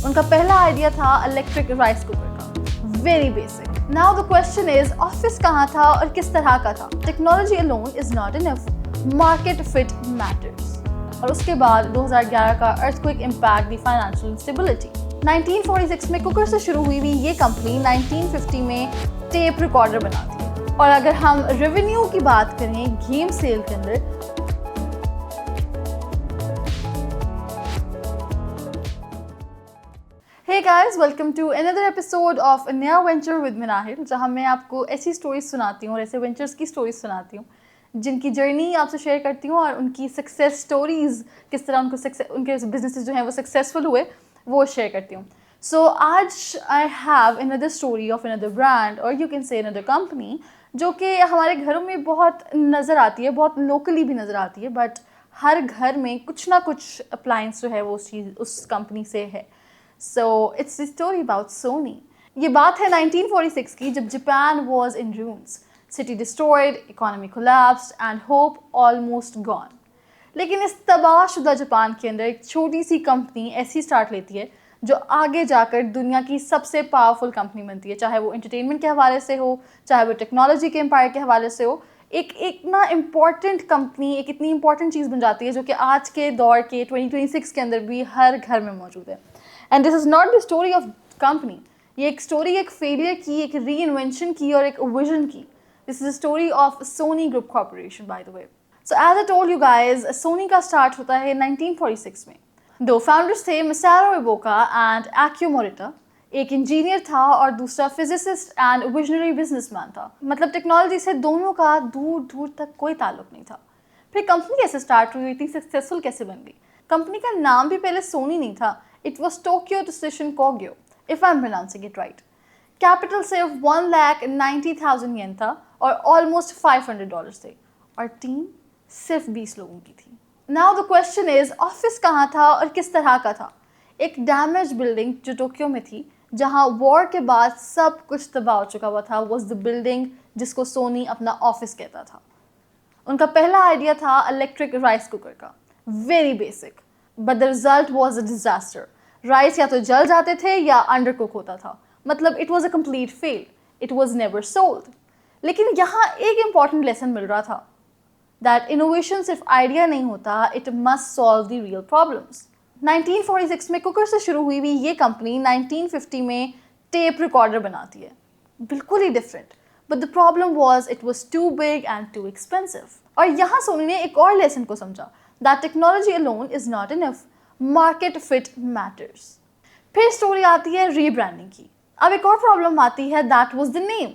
उनका पहला आइडिया था इलेक्ट्रिक राइस कुकर का, very basic. Now the question is office कहाँ था और किस तरह का था? Technology alone is not enough, market fit matters. और उसके बाद 2011 का earthquake impact the financial stability. 1946 में कुकर से शुरू हुई ये कंपनी 1950 में टेप रिकॉर्डर बनाती है। और अगर हम रेवेन्यू की बात करें गेम सेल के अंदर, hey guys, welcome to another episode of a नया वेंचर विद मिनाहिर, जहां मैं आपको ऐसी स्टोरीज सुनाती हूँ और ऐसे वेंचर्स की स्टोरीज सुनाती हूँ जिनकी जर्नी आपसे शेयर करती हूँ और उनकी सक्सेस स्टोरीज, किस तरह उनके बिजनेसेस जो हैं वो सक्सेसफुल हुए, वो शेयर करती हूँ। सो आज I have another story of another brand और you can say another company, जो कि हमारे घरों में बहुत नज़र आती है, बहुत लोकली भी नज़र आती है, बट हर घर में कुछ ना कुछ अप्लायंस जो है वो उस कंपनी से है। So it's the story about Sony. ये बात है 1946 की, जब Japan was in ruins. City destroyed, economy collapsed and hope almost gone. लेकिन इस तबाहशुदा जापान के अंदर एक छोटी सी कंपनी ऐसी स्टार्ट लेती है जो आगे जाकर दुनिया की सबसे पावरफुल कंपनी बनती है, चाहे वो एंटरटेनमेंट के हवाले से हो, चाहे वो टेक्नोलॉजी के एम्पायर के हवाले से हो। एक ना इम्पॉर्टेंट कंपनी, एक इतनी इंपॉर्टेंट चीज़ बन जाती है जो कि आज के दौर के 2026 के अंदर भी हर घर में मौजूद है। And this is not the story of company, ये एक स्टोरी एक फेलियर की, एक री इन्वेंशन की और एक विजन की। This is the story of Sony group corporation, by the way. So as I told you guys, Sony का स्टार्ट होता है 1946 में। दो फाउंडर्स थे, Masaru Ibuka and Akio Morita. एक इंजीनियर था और दूसरा फिजिसिस्ट एंड विजनरी बिजनेसमैन था। मतलब टेक्नोलॉजी से दोनों का दूर दूर तक कोई ताल्लुक नहीं था। फिर कंपनी कैसे स्टार्ट हुई, इतनी सक्सेसफुल कैसे बन गई? कंपनी का नाम भी पहले सोनी नहीं था, it was Tokyo Decision Kogyo, if I'm pronouncing it right. Capital सिर्फ 1,90,000 येन था और ऑलमोस्ट $500 थे, और टीम सिर्फ 20 लोगों की थी। Now the question is, office कहाँ था और किस तरह का था? एक डैमेज बिल्डिंग जो टोक्यो में थी, जहाँ वॉर के बाद सब कुछ तबाह हो चुका हुआ था, was the building जिसको सोनी अपना ऑफिस कहता था। उनका पहला आइडिया था इलेक्ट्रिक राइस कुकर का, very basic, but the result was a disaster. Rice या तो जल जाते थे या अंडर कुक होता था, मतलब it was a complete fail, it was never sold. लेकिन यहाँ एक इंपॉर्टेंट लेसन मिल रहा था, दैट इनोवेशन सिर्फ आइडिया नहीं होता, it must solve the real problems. 1946 में कुकर से शुरू हुई ये कंपनी 1950 में टेप रिकॉर्डर बनाती है, बिल्कुल ही different, but the problem was it was too big and too expensive. और यहाँ सोनी ने एक और लेसन को समझा, that technology alone is not enough, market fit matters. फिर स्टोरी आती है रीब्रांडिंग की। अब एक और प्रॉब्लम आती है, that was the name.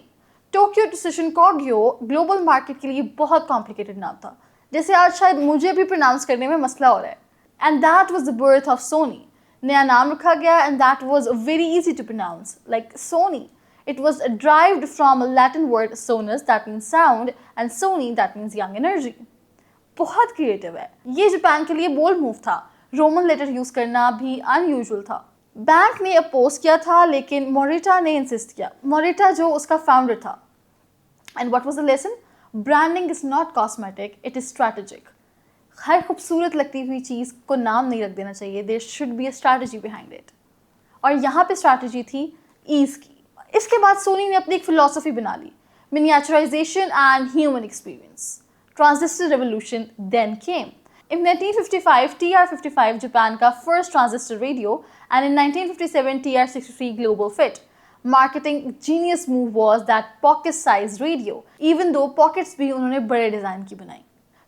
Tokyo डिसीजन कोग्यो ग्लोबल मार्केट के लिए बहुत कॉम्प्लिकेटेड नाम था, जैसे आज शायद मुझे भी प्रोनाउंस करने में मसला हो रहा है। And that was the birth of Sony. नया नाम रखा गया and that was very easy to pronounce, like Sony. It was derived from a Latin word sonus, that means sound, and Sony, that means young energy. बहुत creative है ये। Japan के लिए bold move था, रोमन लेटर यूज करना भी unusual था। Bank ने अपोज किया था, लेकिन मोरिटा ने इंसिस्ट किया, मोरिटा जो उसका फाउंडर था। And what was the lesson? Branding is not cosmetic, it is strategic. हर खूबसूरत लगती हुई चीज़ को नाम नहीं रख देना चाहिए, there should be a strategy behind it. और यहाँ पे स्ट्रैटेजी थी ईज की। इसके बाद सोनी ने अपनी एक फिलॉसफी बना ली, miniaturization and human experience. Transistor revolution then came. In 1955, TR-55 Japan का first transistor radio, and in 1957 TR-63 global fit. Marketing genius move was that pocket-sized radio, even though pockets भी उन्होंने बड़े डिज़ाइन की बनाई।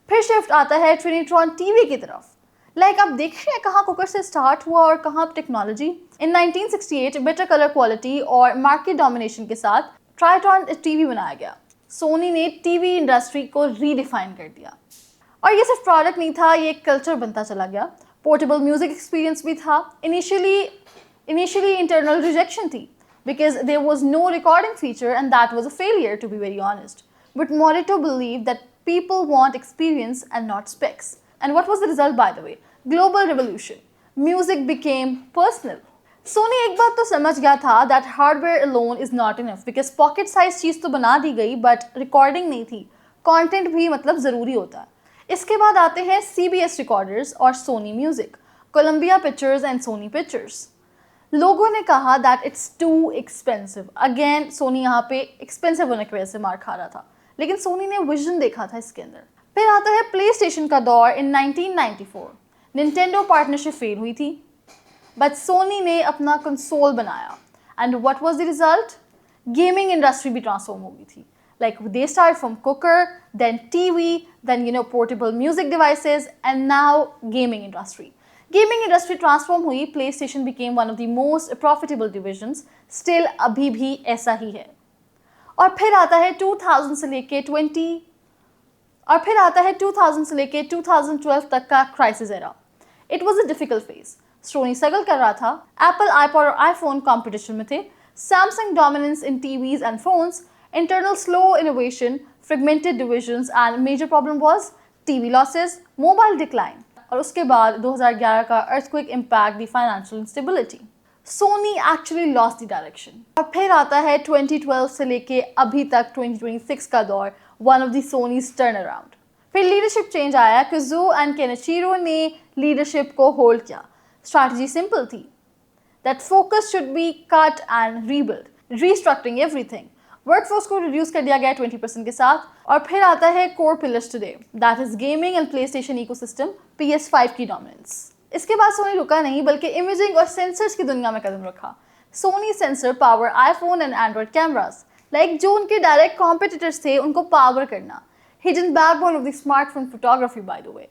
फिर shift आता है ट्रिनिट्रॉन TV की तरफ। लाइक आप देख रहे हैं कहाँ कुकर से स्टार्ट हुआ और कहाँ टेक्नोलॉजी। इन 1968 बेटर कलर क्वालिटी और मार्केट डोमिनेशन के साथ ट्राइट्रॉन टीवी बनाया गया। सोनी ने टीवी इंडस्ट्री को रीडिफाइन कर दिया। और ये सिर्फ प्रोडक्ट नहीं था, ये एक कल्चर बनता चला गया। पोर्टेबल म्यूजिक एक्सपीरियंस भी था। इनिशियली इंटरनल रिजेक्शन थी, because there was no recording feature and that was a failure, to be very honest. But Morita believe that people want experience and not specs. And what was the result, by the way? Global revolution. Music became personal. Sony एक बात तो समझ गया था, that hardware alone is not enough, because pocket size चीज़ तो बना दी गई बट रिकॉर्डिंग नहीं थी, कंटेंट भी मतलब ज़रूरी होता है। इसके बाद आते हैं CBS रिकॉर्डर्स और Sony music, Columbia pictures and Sony pictures. लोगों ने कहा that it's too expensive. Again Sony यहाँ पे एक्सपेंसिव होने की वजह से मार खा रहा था, लेकिन सोनी ने विजन देखा था इसके अंदर। फिर आता है प्ले स्टेशन का दौर इन 1994। निंटेंडो पार्टनरशिप फेल हुई थी, बट सोनी ने अपना कंसोल बनाया and what was the result? Gaming industry भी ट्रांसफॉर्म हो गई थी। Like they started from cooker, then TV, then portable music devices, and now gaming industry. Gaming industry transform हुई, PlayStation became one of the most profitable divisions. Still अभी भी ऐसा ही है। और फिर आता है 2000 से लेके 2012 तक का crisis era. It was a difficult phase. Sony struggle कर रहा था, एप्पल आईपॉड और आईफोन कॉम्पिटिशन में थे, Samsung dominance in TVs and phones, internal slow innovation, fragmented divisions, and major problem was TV losses, mobile decline, और उसके बाद 2011 का earthquake impact the financial instability. Sony actually lost the direction. और फिर आता है 2012 से लेके अभी तक 2026 का दौर, one of the Sony's turnaround. फिर लीडरशिप चेंज आया, Kazuo and Kenichiro ने लीडरशिप को होल्ड किया। स्ट्रैटेजी सिंपल थी, that focus should be cut and rebuild, restructuring everything. Workforce को रिड्यूस कर दिया गया 20% के साथ। और फिर आता है core pillars today, that is gaming and PlayStation ecosystem, PS5 की डोमिनेंस। इसके बाद सोनी रुका नहीं, बल्कि इमेजिंग और सेंसर्स की दुनिया में कदम रखा। Sony sensor power iPhone and Android cameras, like जो उनके डायरेक्ट कॉम्पिटिटर्स थे उनको पावर करना। Hidden backbone of the smartphone photography by the way.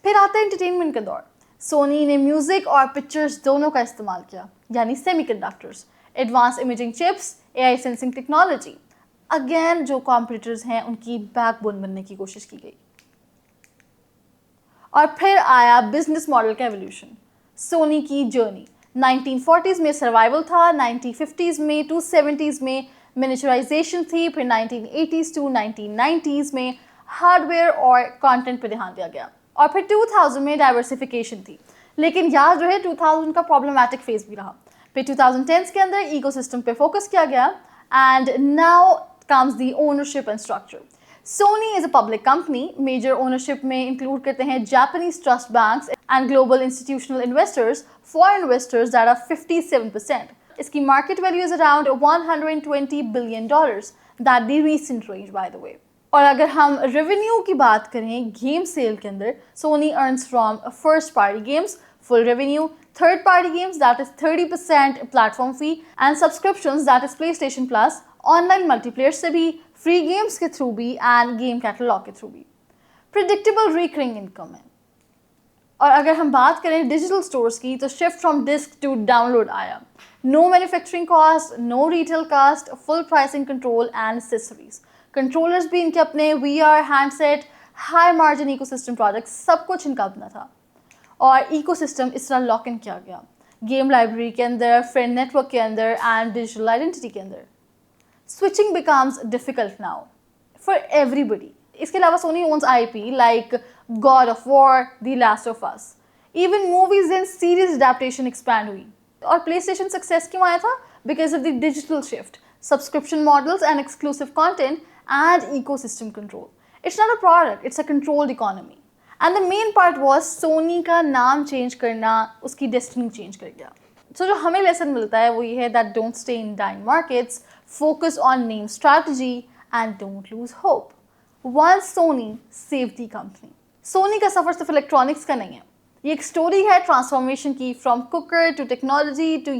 फिर आता है एंटरटेनमेंट का दौर। सोनी ने म्यूजिक और पिक्चर्स दोनों का इस्तेमाल किया, यानी semiconductors, advance imaging chips, AI sensing technology. Again जो कॉम्पिटिटर्स हैं उनकी बैकबोन बनने की कोशिश की गई। और फिर आया बिजनेस मॉडल का एवोल्यूशन, सोनी की जर्नी। 1940s में सर्वाइवल था, 1950s में टू 70s में मिनिचराइजेशन थी, फिर 1980s टू 1990s में हार्डवेयर और कंटेंट पे ध्यान दिया गया, और फिर 2000 में डाइवर्सिफिकेशन थी। लेकिन याद रहे 2000 का प्रॉब्लमैटिक फेज भी रहा। फिर 2010s के अंदर इकोसिस्टम पे फोकस किया गया, and now comes the ownership and structure. Sony is a public company, major ownership में इंक्लूड करते हैं Japanese trust banks and global institutional investors, foreign investors that are 57%। इसकी market value is around $120 billion, that the recent range by the way. और अगर हम revenue की बात करें गेम सेल के अंदर, Sony earns from first party games full revenue, third party games that is 30% platform fee, and subscriptions that is PlayStation Plus, online multiplayer से भी, free games के थ्रू भी, and game catalog के through भी। Predictable recurring income है। और अगर हम बात करें डिजिटल स्टोर्स की, तो shift from disk to download आया। No manufacturing cost, no retail cost, full pricing control and accessories. Controllers भी इनके अपने, VR, handset, high margin ecosystem product, सब कुछ इनका अपना था। और इकोसिस्टम इस तरह लॉक इन किया गया, गेम लाइब्रेरी के अंदर, फ्रेंड नेटवर्क के अंदर, एंड डिजिटल आइडेंटिटी के अंदर। Switching becomes difficult now for everybody. इसके अलावा Sony owns IP like God of War, the Last of Us. Even movies and series adaptation expand हुई। और प्लेस्टेशन सक्सेस क्यों आया था? Because of the digital shift, subscription models and exclusive content and ecosystem control. It's not a product, it's a controlled economy. And the main part was Sony का नाम change करना उसकी destiny change कर गया। सो जो हमें लेसन मिलता है वो ये है that don't stay in dying markets, focus on name strategy and don't lose hope. Once Sony save the company. Sony का सफर सिर्फ इलेक्ट्रॉनिक्स का नहीं है, ये एक स्टोरी है ट्रांसफॉर्मेशन की, from cooker to technology to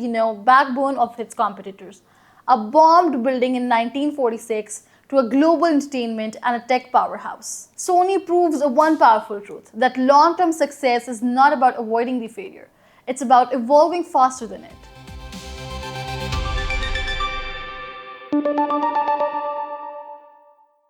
backbone of its competitors. A bombed building in 1946 to a global entertainment and a tech powerhouse. Sony proves one powerful truth, that long-term success is not about avoiding the failure. It's about evolving faster than it.